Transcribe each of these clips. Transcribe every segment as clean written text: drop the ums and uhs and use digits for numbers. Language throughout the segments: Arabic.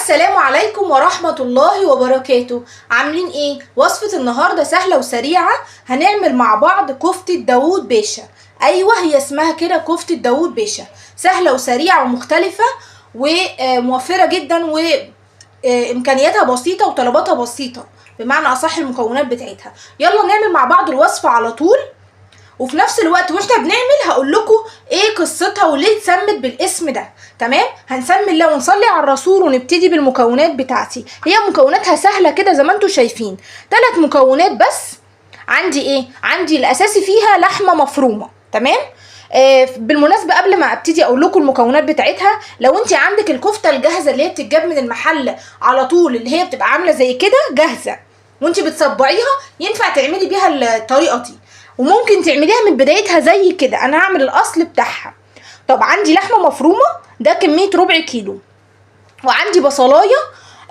السلام عليكم ورحمة الله وبركاته. عاملين ايه؟ وصفة النهاردة سهلة وسريعة. هنعمل مع بعض كفتة داوود باشا. ايوه هي اسمها كده كفتة داوود باشا، سهلة وسريعة ومختلفة وموفرة جدا وامكانياتها بسيطة وطلباتها بسيطة، بمعنى اصح المكونات بتاعتها. يلا نعمل مع بعض الوصفة على طول، وفي نفس الوقت واحنا بنعمل هقول لكم ايه قصتها وليه اتسمت بالاسم ده. تمام، هنسمي الله ونصلي على الرسول ونبتدي بالمكونات بتاعتي. هي مكوناتها سهله كده زي ما انتم شايفين، 3 مكونات بس. عندي ايه؟ عندي الاساسي فيها لحمه مفرومه. تمام. بالمناسبه قبل ما ابتدي اقول لكم المكونات بتاعتها، لو انت عندك الكفته الجاهزه اللي هي بتتجاب من المحل على طول، اللي هي بتبقى عامله زي كده جاهزه وانت بتصبعيها، ينفع تعملي بيها الطريقه دي، وممكن تعمليها من بدايتها زي كده. انا هعمل الاصل بتاعها. طب عندي لحمه مفرومه، ده كميه ربع كيلو، وعندي بصلايه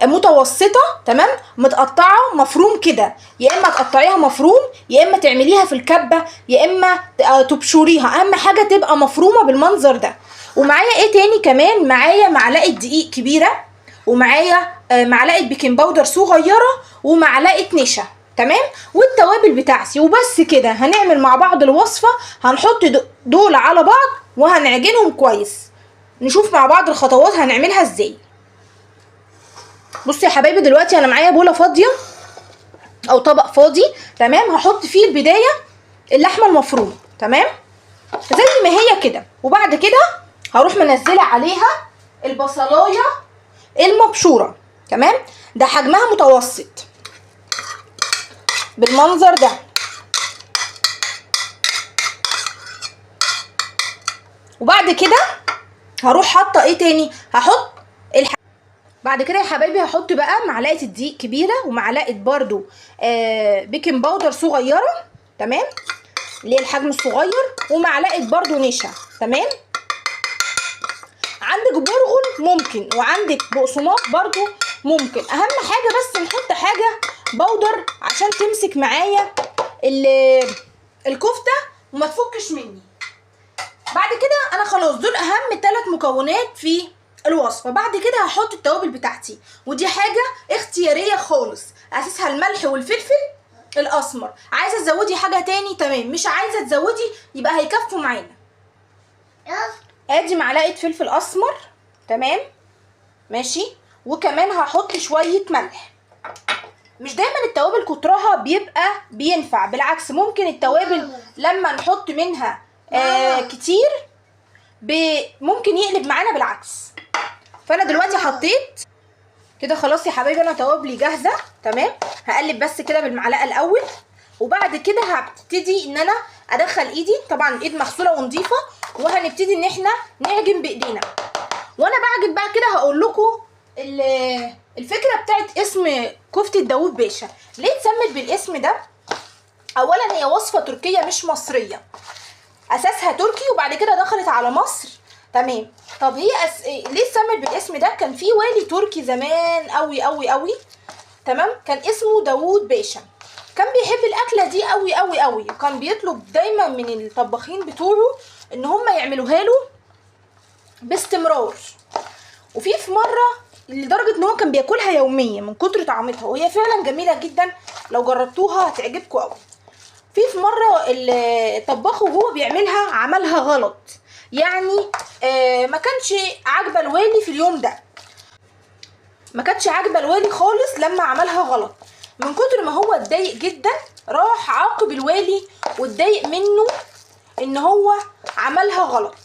متوسطه تمام متقطعه مفروم كده، يا اما تقطعيها مفروم يا اما تعمليها في الكبه يا اما تبشريها، اهم حاجه تبقى مفرومه بالمنظر ده. ومعايا ايه تاني كمان؟ معايا معلقه دقيق كبيره، ومعايا معلقه بيكنج باودر صغيره، ومعلقه نشا. تمام، والتوابل بتاعتي. وبس كده هنعمل مع بعض الوصفه. هنحط دول على بعض وهنعجنهم كويس. نشوف مع بعض الخطوات هنعملها ازاي. بصوا يا حبايبي، دلوقتي انا معايا بوله فاضيه او طبق فاضي. تمام، هحط فيه البدايه اللحمه المفرومه. تمام، زي ما هي كده، وبعد كده هروح منزله عليها البصلايه المبشوره. تمام، ده حجمها متوسط بالمنظر ده. وبعد كده هروح حاطه ايه تاني؟ هحط بعد كده يا حبايبي هحط بقى معلقه الدقيق كبيره، ومعلقه برضو بيكنج باودر صغيره. تمام، اللي هي الحجم الصغير، ومعلقه برضو نشا. تمام، عندك برغل ممكن، وعندك بقسماط برضو ممكن. اهم حاجه بس نحط حاجه باودر عشان تمسك معايا الكفته وما تفكش مني. بعد كده انا خلاص دول اهم 3 مكونات في الوصفه. بعد كده هحط التوابل بتاعتي، ودي حاجه اختياريه خالص، اساسها الملح والفلفل الاسمر. عايزه تزودي حاجه تاني تمام، مش عايزه تزودي يبقى هيكفوا معانا. ادي معلقه فلفل اسمر. تمام ماشي، وكمان هحط شويه ملح. مش دايما التوابل كترها بيبقى بينفع، بالعكس ممكن التوابل لما نحط منها كتير ممكن يقلب معانا بالعكس. فانا دلوقتي حطيت كده خلاص يا حبايبي، انا توابلي جاهزه. تمام، هقلب بس كده بالمعلقه الاول، وبعد كده هبتدي ان انا ادخل ايدي، طبعا الايد مغسوله ونظيفه، وهنبتدي ان احنا نعجن بايدينا. وانا بعجن بقى كده هقول لكم الفكره بتاعت اسم كفته داوود باشا ليه اتسمت بالاسم ده. اولا هي وصفه تركيه مش مصريه، اساسها تركي وبعد كده دخلت على مصر. تمام، طب هي ليه اتسمت بالاسم ده؟ كان في والي تركي زمان قوي قوي قوي. تمام، كان اسمه داوود باشا، كان بيحب الاكله دي قوي قوي قوي، وكان بيطلب دايما من الطباخين بتوعه ان هم يعملوها له باستمرار. وفي مره لدرجه ان هو كان بياكلها يوميا من كتر طعمتها، وهي فعلا جميله جدا، لو جربتوها هتعجبكم قوي. في مره الطباخ وهو بيعملها عملها غلط، يعني ما كانش عاجبه الوالي في اليوم ده، ما كانتش عاجبه الوالي خالص لما عملها غلط. من كتر ما هو اتضايق جدا راح عاقب الوالي واتضايق منه ان هو عملها غلط.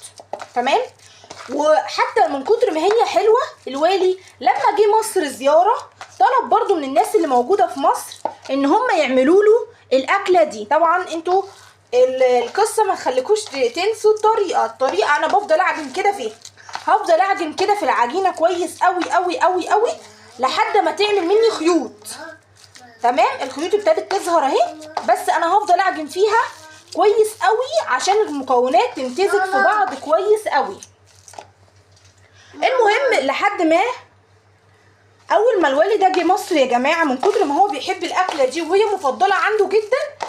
تمام، وحتى من كتر ما هي حلوه الوالي لما جه مصر زياره طلب برضو من الناس اللي موجوده في مصر ان هم يعملوا له الاكله دي. طبعا انتوا القصه ما تخليكوش تنسوا الطريقه. انا بفضل اعجن كده فيها، هفضل اعجن كده في العجينه كويس قوي قوي قوي قوي لحد ما تعمل مني خيوط. تمام، الخيوط ابتدت تظهر اهي، بس انا هفضل اعجن فيها كويس قوي عشان المكونات تمتزج في بعض كويس قوي. المهم لحد ما اول ما الوالي ده جه مصر يا جماعه، من كتر ما هو بيحب الاكله دي وهي مفضله عنده جدا،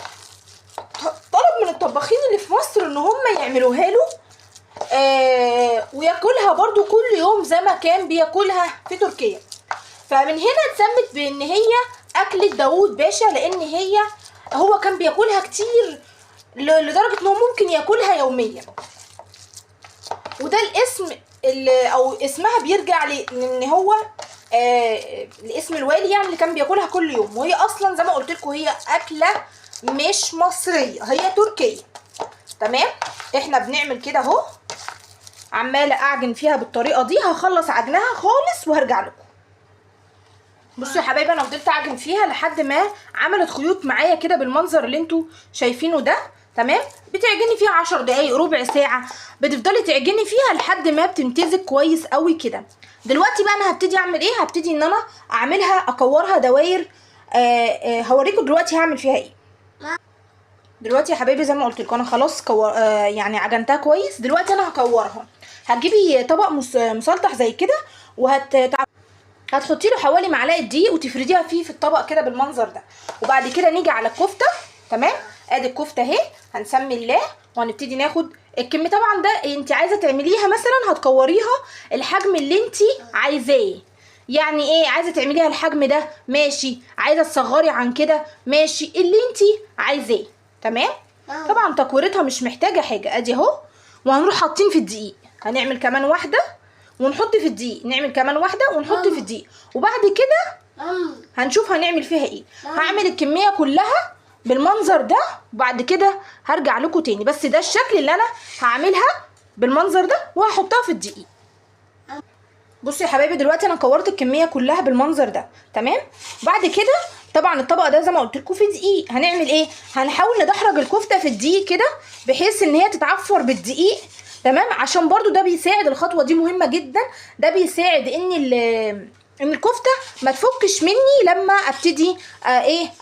طلب من الطباخين اللي في مصر ان هم يعملوها له وياكلها برضو كل يوم زي ما كان بياكلها في تركيا. فمن هنا اتسمت بان هي اكلة داوود باشا، لان هو كان بياكلها كتير لدرجة انه ممكن ياكلها يوميا. وده الاسم او اسمها بيرجع لان هو لاسم الوالي يعني اللي كان بياكلها كل يوم. وهي اصلا زي ما قلت لكم هي اكله مش مصريه، هي تركيه. تمام. احنا بنعمل كده اهو، عماله اعجن فيها بالطريقه دي. هخلص عجنها خالص وهرجع لكم. بصوا يا حبايبي انا فضلت اعجن فيها لحد ما عملت خيوط معايا كده بالمنظر اللي انتوا شايفينه ده. تمام. بتعجني فيها 10 دقايق ربع ساعه، بتفضلي تعجني فيها لحد ما بتمتزج كويس قوي كده. دلوقتي بقى انا هبتدي اعمل ايه؟ هبتدي ان انا اعملها اكورها دواير. هوريكم دلوقتي هعمل فيها ايه. دلوقتي يا حبايبي زي ما قلت لكم انا خلاص يعني عجنتها كويس. دلوقتي انا هكورها. هتجيبي طبق مسلطح زي كده هتحطي له حوالي معلقه دقيق وتفرديها فيه في الطبق كده بالمنظر ده. وبعد كده نيجي على الكفته. تمام. ادي الكفته اهي، هنسمي الله وهنبتدي ناخد الكم. طبعا ده انت عايزه تعمليها مثلا هتكوريها الحجم اللي انت عايزاه. يعني ايه؟ عايزه تعمليها الحجم ده ماشي، عايزه تصغري عن كده ماشي، اللي انت عايزاه. تمام. طبعا تكويرتها مش محتاجه حاجه. ادي اهو. وهنروح حاطين في الدقيق، هنعمل كمان واحده ونحط في الدقيق، نعمل كمان واحده ونحط في الدقيق. وبعد كده هنشوف هنعمل فيها ايه. هعمل الكميه كلها بالمنظر ده وبعد كده هرجع لكم تاني. بس ده الشكل اللي انا هعملها بالمنظر ده وهحطها في الدقيق. بصوا يا حبايبي دلوقتي انا كورت الكميه كلها بالمنظر ده. تمام. بعد كده طبعا الطبق ده زي ما قلت لكم فيه دقيق. هنعمل ايه؟ هنحاول ندحرج الكفته في الدقيق كده بحيث ان هي تتعفر بالدقيق. تمام. عشان برضو ده بيساعد، الخطوه دي مهمه جدا، ده بيساعد ان الكفته ما تفكش مني لما ابتدي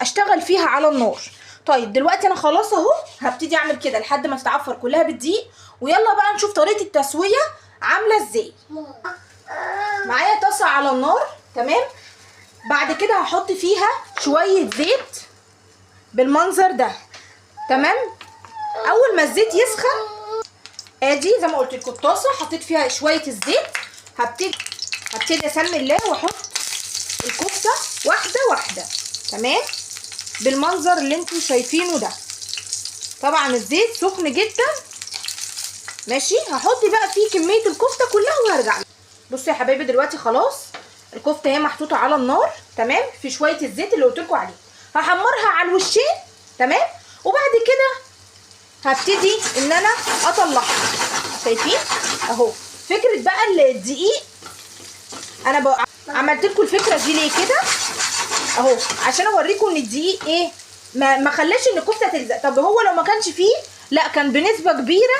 اشتغل فيها على النار. طيب دلوقتي انا خلاص اهو هبتدي اعمل كده لحد ما تتعفر كلها بالدقيق. ويلا بقى نشوف طريقه التسويه عامله ازاي. معايا طاسه على النار. تمام. بعد كده هحط فيها شويه زيت بالمنظر ده. تمام. اول ما الزيت يسخن ادي زي ما قلت لكم الطاسه حطيت فيها شويه الزيت. هبتدي اسمي الله واحط الكفته واحده واحده. تمام. بالمنظر اللي انتوا شايفينه ده. طبعا الزيت سخن جدا. ماشي. هحط بقى فيه كميه الكفته كلها وهرجع. بصوا يا حبايبي دلوقتي خلاص الكفته هي محطوطه على النار. تمام. في شويه الزيت اللي قلت لكم عليه. هحمرها على الوشين. تمام. وبعد كده هبتدي ان انا اطلعها. شايفين اهو. فكره بقى الدقيق انا عملت لكم الفكره دي ليه كده اهو؟ عشان اوريكم ان الدقيق ايه ما خلاش ان الكفته تلزق. طب هو لو ما كانش فيه لا كان بنسبه كبيره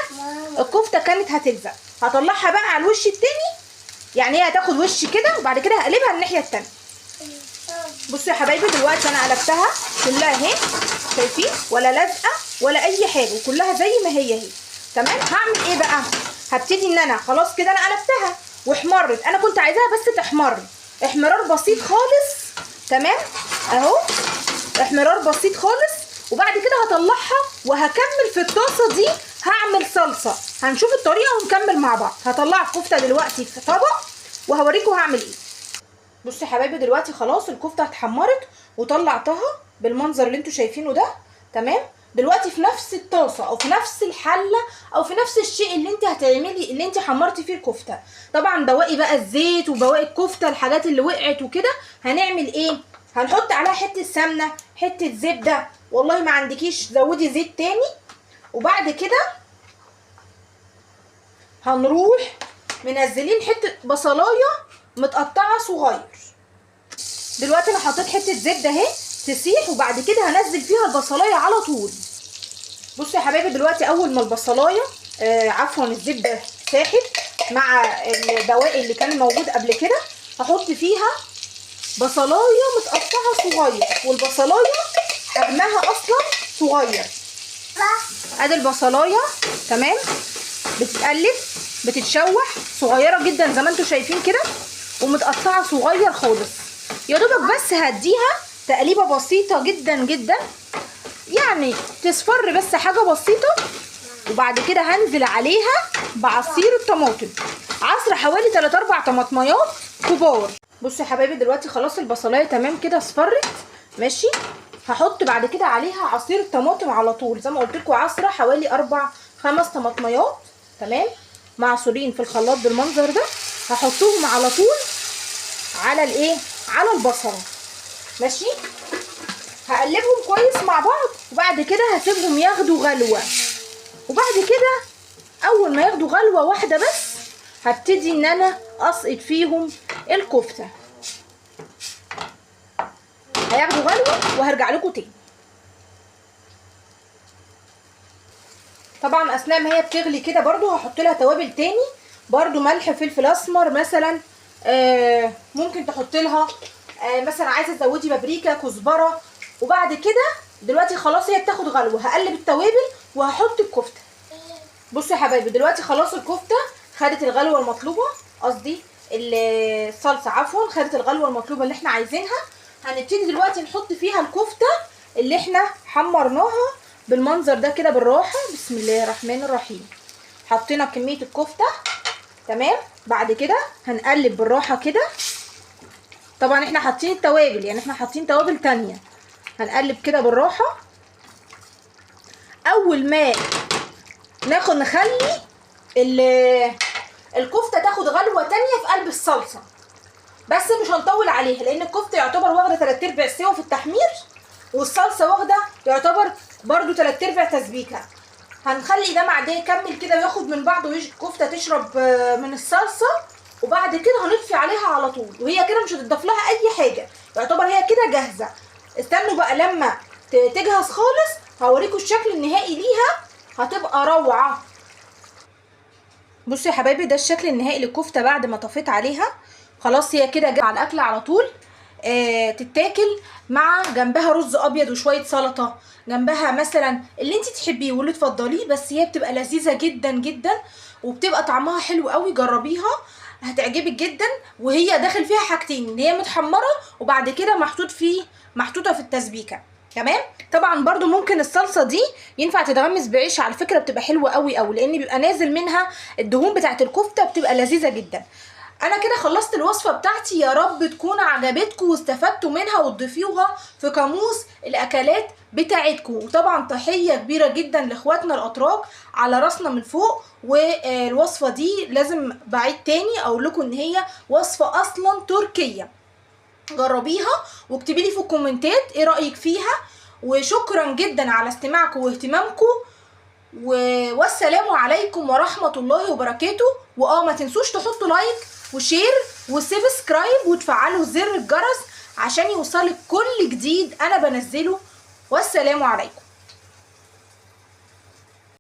الكفته كانت هتلزق. هطلعها بقى على الوش التاني. يعني هي هتاخد وش كده وبعد كده هقلبها الناحيه التانيه. بصوا يا حبايبي دلوقتي انا قلبتها كلها اهي. شايفين؟ ولا لازقه ولا اي حاجه وكلها زي ما هي. تمام. هعمل ايه بقى؟ هبتدي ان انا خلاص كده انا قلبتها واحمرت. انا كنت عايزاها بس تحمر احمرار بسيط خالص. تمام. اهو احمرار بسيط خالص. وبعد كده هطلعها وهكمل في الطاسه دي هعمل صلصه. هنشوف الطريقه ونكمل مع بعض. هطلع الكفته دلوقتي في طبق وهوريكم هعمل ايه. بصوا يا حبايبي دلوقتي خلاص الكفته اتحمرت وطلعتها بالمنظر اللي انتوا شايفينه ده. تمام. دلوقتي في نفس الطاسه او في نفس الحله او في نفس الشيء اللي انت هتعملي اللي انت حمرتي فيه الكفته. طبعا بواقي بقى الزيت وبواقي الكفته الحاجات اللي وقعت وكده هنعمل ايه؟ هنحط عليها حته سمنه حته زبده. والله ما عندكيش زودي زيت تاني. وبعد كده هنروح منزلين حته بصلايه متقطعه صغير. دلوقتي انا حطيت حته زبده اهي تسيح وبعد كده هنزل فيها البصلايه على طول. بصوا يا حبايبي دلوقتي اول ما البصلايه عفوا الزبده ساحت مع البواقي اللي كان موجود قبل كده هحط فيها بصلايه متقطعه صغير. والبصلايه حجمها اصلا صغير. ادي البصلايه. تمام. بتتقلب بتتشوح صغيره جدا زي ما انتم شايفين كده ومتقطعه صغير خالص. يا دوبك بس هديها تقليبه بسيطه جدا جدا يعني تصفر بس حاجه بسيطه. وبعد كده هنزل عليها بعصير الطماطم. عصر حوالي 3-4 طماطميات كبار. بصوا يا حبايبي دلوقتي خلاص البصلايه تمام كده اصفرت. ماشي. هحط بعد كده عليها عصير الطماطم على طول، زي ما قلت لكم عصره حوالي 4-5 طماطميات تمام معصورين في الخلاط بالمنظر ده. هحطهم على طول على الايه، على البصله. ماشي. هقلبهم كويس مع بعض، وبعد كده هسيبهم ياخدوا غلوه، وبعد كده اول ما ياخدوا غلوه واحده بس هبتدي ان انا اسقط فيهم الكفته. هياخدوا غلوه وهرجع لكم تاني. طبعا اثناء ما هي بتغلي كده برضو هحط لها توابل تاني، برضو ملح، فلفل اسمر مثلا، ممكن تحط لها مثلا عايزه تزودي بابريكا، كزبره. وبعد كده دلوقتي خلاص هي بتاخد غلوه، هقلب التوابل وهحط الكفته. بصوا يا حبايبي دلوقتي خلاص الكفته خدت الغلوه المطلوبه، قصدي الصلصه عفوا خدت الغلوه المطلوبه اللي احنا عايزينها. هنبتدي دلوقتي نحط فيها الكفته اللي احنا حمرناها بالمنظر ده كده بالراحه. بسم الله الرحمن الرحيم. حطينا كميه الكفته تمام. بعد كده هنقلب بالراحه كده. طبعا احنا حاطين التوابل، يعني احنا حاطين توابل تانية. هنقلب كده بالراحه. اول ما نخلي الكفته تاخد غلوه تانية في قلب الصلصه، بس مش هنطول عليها لان الكفته يعتبر واخده 3/4 سوا في التحمير، والصلصه واخده يعتبر برضو 3/4 تسبيكه. هنخلي ده مع ده يكمل كده وياخد من بعضه، الكفته تشرب من الصلصه، وبعد كده هنطفي عليها على طول، وهي كده مش هتضاف لها اي حاجه، يعتبر هي كده جاهزه. استنوا بقى لما تجهز خالص هوريكم الشكل النهائي ليها، هتبقى روعه. بصوا يا حبايبي ده الشكل النهائي للكفته بعد ما طفيت عليها. خلاص هي كده جاهزه على الاكل على طول. تتاكل مع جنبها رز ابيض وشويه سلطه، جنبها مثلا اللي انت تحبيه واللي تفضليه، بس هي بتبقى لذيذه جدا جدا وبتبقى طعمها حلو قوي. جربيها هتعجبك جدا. وهي داخل فيها حاجتين، ان هي متحمره وبعد كده محطوطه في التسبيكه تمام. طبعا برضو ممكن الصلصه دي ينفع تتغمس بعيش على فكره، بتبقى حلوه قوي قوي لان بيبقى نازل منها الدهون بتاعه الكفته، بتبقى لذيذه جدا. انا كده خلصت الوصفه بتاعتي، يا رب تكون عجبتكم واستفدتوا منها وتضيفوها في قاموس الاكلات بتاعتكم. وطبعا تحيه كبيره جدا لاخواتنا الاتراك، على راسنا من فوق. والوصفه دي لازم بعيد تاني اقول لكم ان هي وصفه اصلا تركيه. جربيها واكتبي لي في الكومنتات ايه رايك فيها. وشكرا جدا على استماعكم واهتمامكم، والسلام عليكم ورحمه الله وبركاته. ما تنسوش تحطوا لايك وشير وسبسكرايب وتفعلوا زر الجرس عشان يوصلك كل جديد انا بنزله. والسلام عليكم.